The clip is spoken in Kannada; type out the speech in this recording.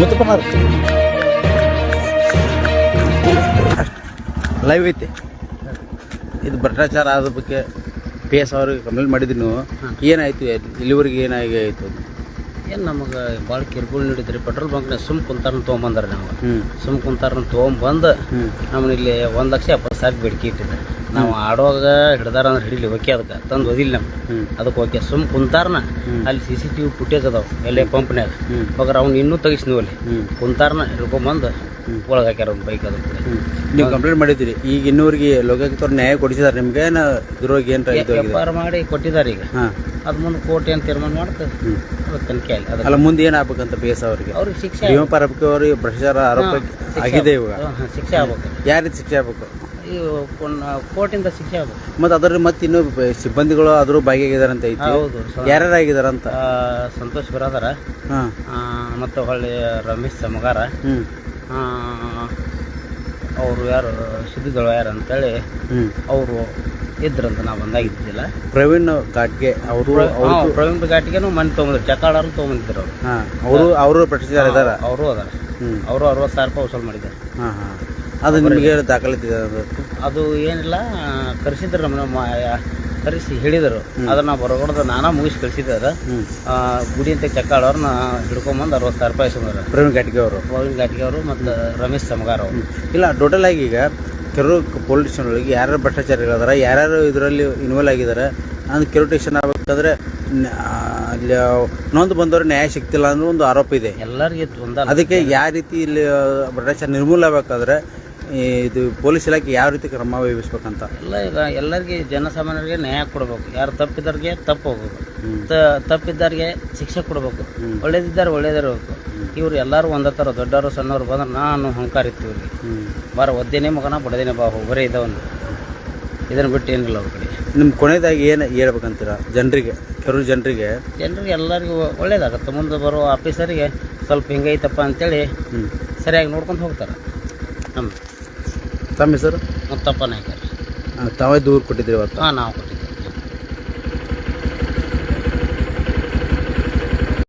ಮುತ್ತಪ್ಪನಾರ ಲೈವ್ ಐತಿ. ಇದು ಭ್ರಷ್ಟಾಚಾರ ಆದ ಬಗ್ಗೆ ಪಿ ಎಸ್ ಅವ್ರಿಗೆ ಕಂಪ್ಲೇಂಟ್ ಮಾಡಿದ್ರಿ ನೀವು, ಏನಾಯ್ತು? ಇಲ್ಲಿವರೆಗೆ ಏನಾಗಿತ್ತು? ಏನು ನಮಗೆ ಭಾಳ ಕಿರುಕುಳ ನೀಡಿದ್ರಿ. ಪೆಟ್ರೋಲ್ ಬಂಕ್ನ ಸುಮ್ ಕುಂತಾರನ್ನ ತೊಗೊಂಬಂದಾರೆ. ನಾವು ಸುಮ್ ಕುಂತಾರನ್ನ ತೊಗೊಂಬಂದು ನಮ್ಮನ್ನ ಇಲ್ಲಿ 1,70,000 ಬೇಡಿಕೆ ಇಟ್ಟಿದ್ದಾರೆ. ನಾವು ಆಡುವಾಗ ಹಿಡ್ದಾರ ಅಂದ್ರೆ ಹಿಡಿಲಿ ಓಕೆ, ಅದಕ್ಕೆ ತಂದು ಓದಿಲ್ಲ ನಮ್ಗೆ, ಅದಕ್ಕೆ ಓಕೆ. ಸುಮ್ ಕುಂತಾರನ ಅಲ್ಲಿ CCTV ಫುಟೇಜ್ ಅದಾವ ಎಲ್ಲೇ ಪಂಪ್ನ್ಯಾಗ ಹೋಗ್ರ ಅವ್ನು ಇನ್ನೂ ತೆಗಿಸ್ನೀವ್ ಅಲ್ಲಿ ಕುಂತಾರನ ಹಿಡ್ಕೊಂಬಂದು ಒಳಗೆ ಹಾಕ್ಯಾರ ಒಂದು ಬೈಕ್. ಅದು ಕೂಡ ನೀವು ಕಂಪ್ಲೇಂಟ್ ಮಾಡಿದ್ದೀರಿ. ಈಗ ಇನ್ನೂರಿಗೆ ಲೋಕಾಯುಕ್ತವ್ರು ನ್ಯಾಯ ಕೊಡಿಸಿದಾರೆ ನಿಮ್ಗೆ? ಇದ್ರೊಳಗೆ ಏನು FIR ಮಾಡಿ ಕೊಟ್ಟಿದ್ದಾರೆ. ಈಗ ಅದು ಮುಂದೆ ಕೋರ್ಟ್ ಏನು ತೀರ್ಮಾನ ಮಾಡ್ತದೆ ಅದು ತನಿಖೆ ಆಗಿ. ಅಲ್ಲ ಮುಂದೆ ಏನಾಗಬೇಕಂತ ಪಿ ಎಸ್ ಅವ್ರಿಗೆ ಶಿಕ್ಷೆ ಅವ್ರಿಗೆ ಭ್ರಷ್ಟಾಚಾರ ಆರೋಪ ಆಗಿದೆ. ಇವಾಗ ಶಿಕ್ಷೆ ಆಗ್ಬೇಕು. ಯಾವ ರೀತಿ ಶಿಕ್ಷೆ ಆಗ್ಬೇಕು? ಈ ಕೋರ್ಟಿಂದ ಶಿಕ್ಷೆ ಆಗ್ಬೇಕು. ಮತ್ತು ಅದ್ರ ಮತ್ತೆ ಇನ್ನೂ ಸಿಬ್ಬಂದಿಗಳು ಅದ್ರ ಭಾಗಿಯಾಗಿದ್ದಾರೆ ಅಂತ ಐತಿ. ಹೌದು, ಯಾರ್ಯಾರು ಆಗಿದಾರ ಅಂತ? ಸಂತೋಷ್ ಬಿರಾದಾರ, ಮತ್ತು ಹೊಳ್ಳಿ ರಮೇಶ್ ಸಮಗಾರ, ಅವರು ಯಾರು ಸುದ್ದಿಗಳು ಯಾರು ಅಂತೇಳಿ ಅವರು ಇದ್ರಂತ ನಾವು ಬಂದಾಗಿದ್ದಿಲ್ಲ. ಪ್ರವೀಣ್ ಘಾಟ್ಗೆ ಅವರು ಪ್ರವೀಣ್ ಘಾಟಿಗೆನೂ ಮನೆ ತೊಗೊಂಡಿದ್ರು, ಚಕ್ಕಾಳರು ತೊಗೊಂಡಿದ್ರು ಅವರು ಭ್ರಷ್ಟಾಚಾರ ಇದಾರ. ಅವರು ಅದಾರ. ಅವರು 60,000 ರೂಪಾಯಿ ವಸೂಲು ಮಾಡಿದ್ದಾರೆ. ಅದು ನಿಮಗೆ ದಾಖಲಿದೆ? ಅದು ಏನಿಲ್ಲ, ಕರೆಸಿದ್ರು ನಮ್ಮನ್ನ, ಕರೆಸಿ ಹೇಳಿದರು. ಅದನ್ನ ಬರಗೊಡ್ದು ನಾನಾ ಮುಗಿಸಿ ಕಳಿಸಿದ್ದಾರೆ. ಗುಡಿ ಅಂತ ಚಕ್ಕಾಳವ್ರನ್ನ ಹಿಡ್ಕೊಂಬಂದು 60,000 ರೂಪಾಯಿ ಇಸ್ಕೊಂಡ್ರು. ಪ್ರವೀಣ್ ಘಾಟಿಗೆ ಅವರು ಮತ್ತು ರಮೇಶ್ ಸಮಗಾರ್ ಅವರು. ಇಲ್ಲ, ಟೋಟಲ್ ಆಗಿ ಈಗ ಕೆರೂರು ಪೊಲೀಸ್ ಸ್ಟೇಷನ್ ಒಳಗೆ ಯಾರ್ಯಾರು ಭ್ರಷ್ಟಾಚಾರಿಗಳದಾರ, ಯಾರ್ಯಾರು ಇದರಲ್ಲಿ ಇನ್ವಾಲ್ವ್ ಆಗಿದ್ದಾರೆ ಅಂದ್ರೆ ಕೆರೂರು ಸ್ಟೇಷನ್ ಆಗ್ಬೇಕಾದ್ರೆ ಅಲ್ಲಿ ನೊಂದು ಬಂದವ್ರು ನ್ಯಾಯ ಸಿಗ್ತಿಲ್ಲ ಅನ್ನೋ ಒಂದು ಆರೋಪ ಇದೆ ಎಲ್ಲರಿಗೆ. ಅದಕ್ಕೆ ಯಾವ ರೀತಿ ಇಲ್ಲಿ ಭ್ರಷ್ಟಾಚಾರ ನಿರ್ಮೂಲ ಆಗಬೇಕಾದ್ರೆ ಇದು ಪೊಲೀಸ್ ಇಲಾಖೆ ಯಾವ ರೀತಿ ಕ್ರಮ ವಹಿಸ್ಬೇಕಂತ? ಈಗ ಎಲ್ಲರಿಗೆ ಜನಸಾಮಾನ್ಯರಿಗೆ ನ್ಯಾಯ ಕೊಡಬೇಕು. ಯಾರು ತಪ್ಪಿದವ್ರಿಗೆ ತಪ್ಪು ಹೋಗ್ಬೇಕು, ತಪ್ಪಿದ್ದವ್ರಿಗೆ ಶಿಕ್ಷೆ ಕೊಡಬೇಕು. ಒಳ್ಳೇದಿದ್ದಾರೆ ಒಳ್ಳೇದಿರಬೇಕು. ಇವ್ರು ಎಲ್ಲರೂ ಒಂದೇ ಥರ, ದೊಡ್ಡವರು ಸಣ್ಣವರು ಬಂದ್ರೆ ನಾನು ಅಹಂಕಾರ ಇತ್ತು ಇವ್ರಿಗೆ. ಬಾರ ಒದ್ದೇನೆ ಮಗನ ಬಡದೇನೆ ಬಾ ಬರೇ ಇದ್ದವನು, ಇದನ್ನು ಬಿಟ್ಟು ಏನಿಲ್ಲ ಅವ್ರ ಕಡೆ. ನಿಮ್ಮ ಕೊನೆಯದಾಗಿ ಏನು ಹೇಳ್ಬೇಕಂತೀರ ಜನರಿಗೆ, ಕೆರೂರು ಜನರಿಗೆ ಎಲ್ಲರಿಗೂ ಒಳ್ಳೇದಾಗತ್ತೆ. ಮುಂದೆ ಬರೋ ಆಫೀಸರಿಗೆ ಸ್ವಲ್ಪ ಹಿಂಗೈತಪ್ಪ ಅಂತೇಳಿ ಸರಿಯಾಗಿ ನೋಡ್ಕೊಂಡು ಹೋಗ್ತಾರೆ. ತಮ್ಮ ಹೆಸರು? ಮುತ್ತಪ್ಪ ನಾಯ್ಕರ್. ತಾವೇ ದೂರು ಕೊಟ್ಟಿದ್ದೀರಿ ಇವತ್ತು? ನಾವು ಕೊಟ್ಟಿದ್ದೀವಿ.